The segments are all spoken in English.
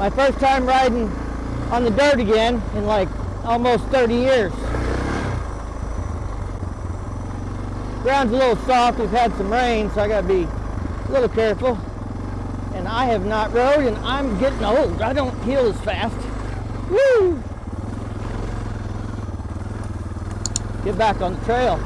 My first time riding on the dirt again in like almost 30 years. Ground's a little soft, we've had some rain, so I gotta be a little careful. And I have not rode, and I'm getting old. I don't heal as fast. Woo! Get back on the trail.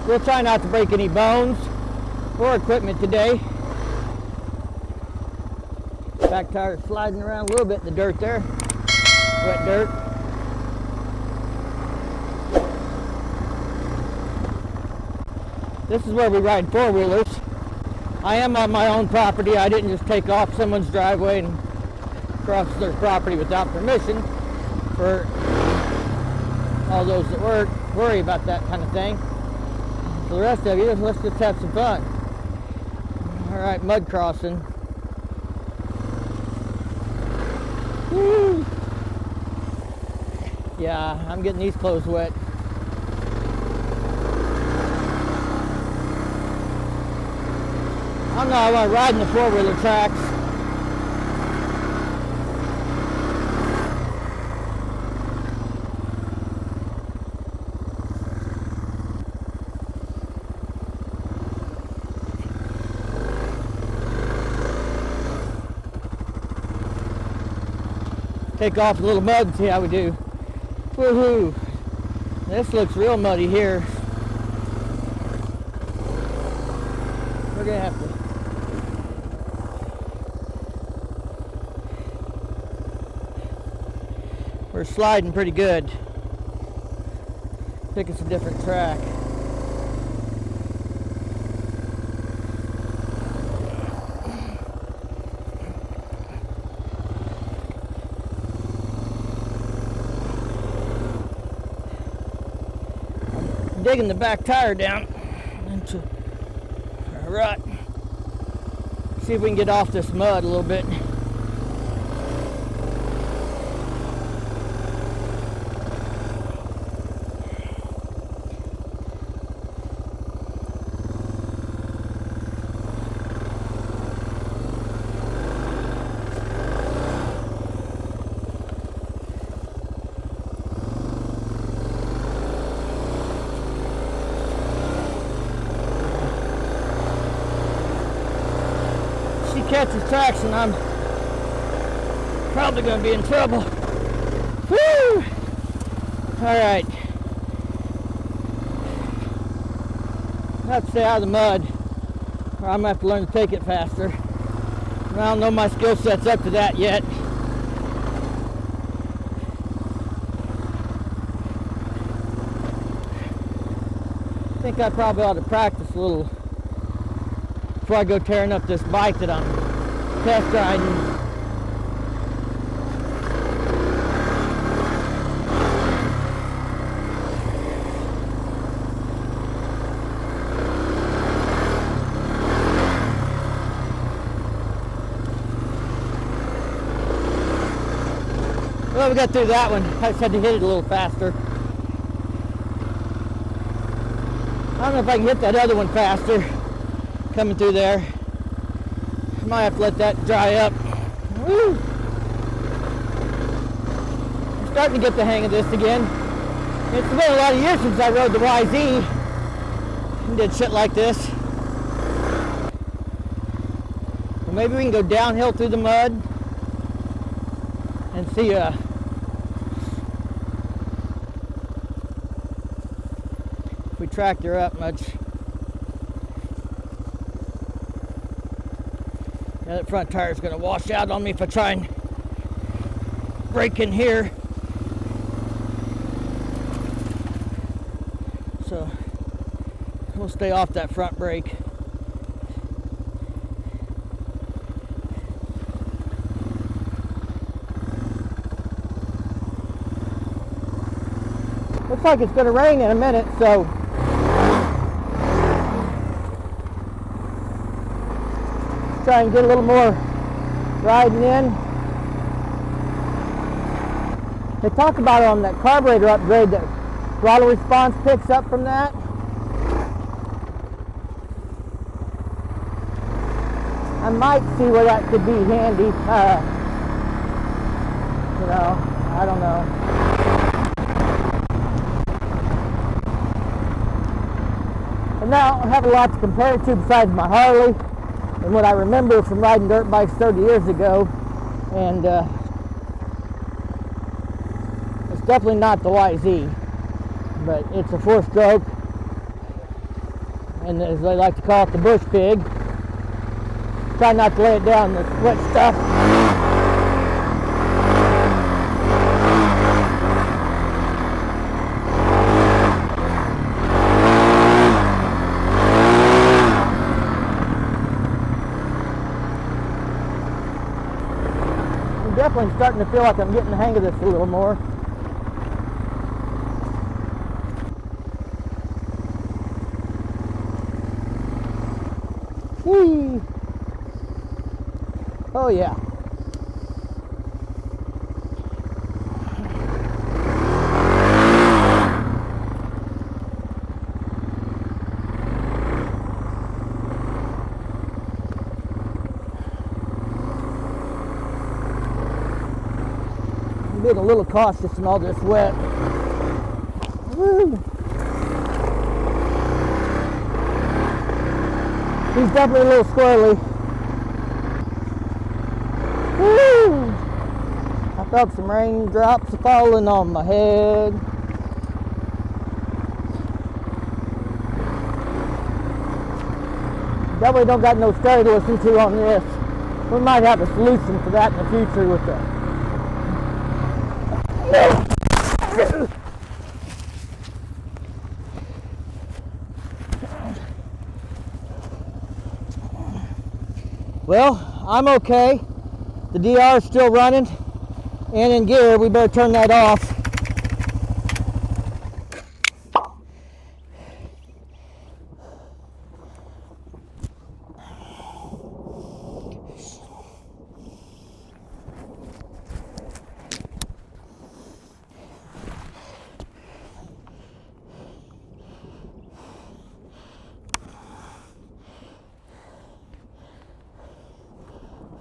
We'll try not to break any bones or equipment today. Back tire sliding around a little bit in the dirt there. Wet dirt. This is where we ride four-wheelers. I am on my own property. I didn't just take off someone's driveway and cross their property without permission. For all those that worry about that kind of thing. For the rest of you, let's just have some fun. All right, mud crossing. Woo. Yeah, I'm getting these clothes wet. I don't know, I want to ride in the four-wheeler tracks. Take off a little mud and see how we do. Woohoo! This looks real muddy here. We're gonna have to. We're sliding pretty good. I think it's a different track. Digging the back tire down into a rut. See if we can get off this mud a little bit. Catches traction, I'm probably going to be in trouble. Woo! Alright. I have to stay out of the mud, or I'm going to have to learn to take it faster. I don't know my skill set's up to that yet. I think I probably ought to practice a little before I go tearing up this bike that I'm test riding. Well, we got through that one. I just had to hit it a little faster. I don't know if I can hit that other one faster. Coming through there. I might have to let that dry up. Woo! I'm starting to get the hang of this again. It's been a lot of years since I rode the YZ and did shit like this. Well, maybe we can go downhill through the mud and see if we tractor up much. That front tire is going to wash out on me if I try and brake in here. So we'll stay off that front brake. Looks like it's going to rain in a minute, so try and get a little more riding in. They talk about on that carburetor upgrade that throttle response picks up from that. I might see where that could be handy. You know, I don't know. And now I have a lot to compare it to besides my Harley and what I remember from riding dirt bikes 30 years ago. And it's definitely not the YZ, but it's a 4-stroke, and as they like to call it, the bush pig. Try not to lay it down in the wet stuff. I'm definitely starting to feel like I'm getting the hang of this a little more. Whee! Oh yeah. I'm being a little cautious in all this wet. Woo! He's definitely a little squirrely. Woo! I felt some raindrops falling on my head. Definitely don't got no stereo to listen to on this. We might have a solution for that in the future with the... Well, I'm okay. The DR is still running and in gear. We better turn that off.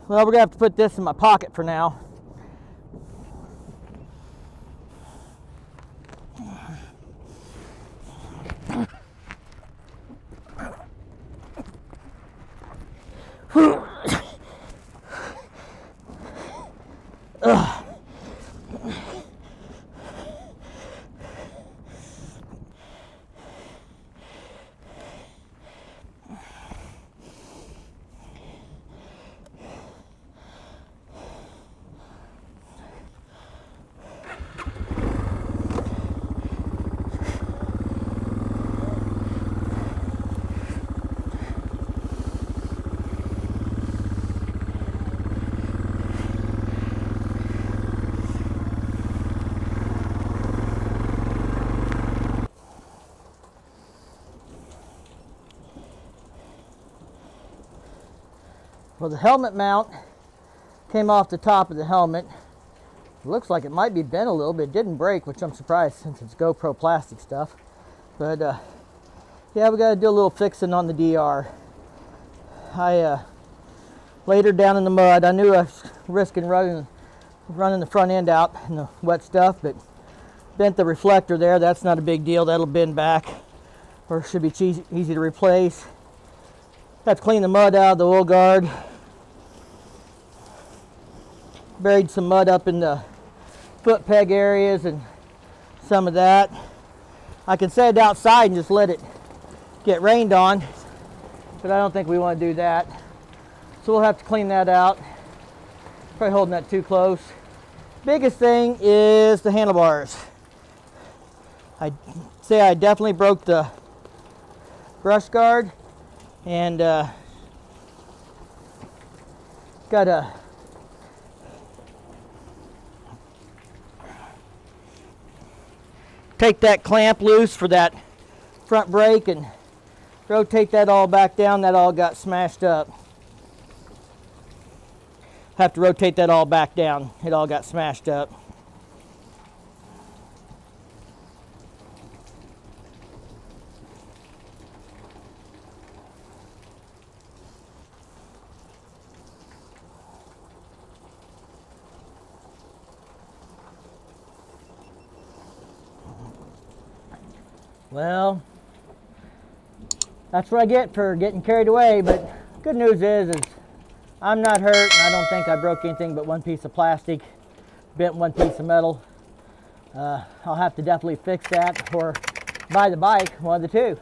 Well, we're gonna have to put this in my pocket for now. Well, the helmet mount came off the top of the helmet. It looks like it might be bent a little bit. It didn't break, which I'm surprised since it's GoPro plastic stuff. But yeah, we got to do a little fixing on the DR. I laid her down in the mud. I knew I was risking running the front end out in the wet stuff, but bent the reflector there. That's not a big deal. That'll bend back, or should be easy to replace. Have to clean the mud out of the oil guard. Buried some mud up in the foot peg areas and some of that. I can set it outside and just let it get rained on, but I don't think we want to do that. So we'll have to clean that out. Probably holding that too close. Biggest thing is the handlebars. I'd say I definitely broke the brush guard, and gotta take that clamp loose for that front brake and rotate that all back down. That all got smashed up. Have to rotate that all back down. It all got smashed up. Well, that's what I get for getting carried away, but good news is I'm not hurt, and I don't think I broke anything but one piece of plastic, bent one piece of metal. I'll have to definitely fix that or buy the bike, one of the two.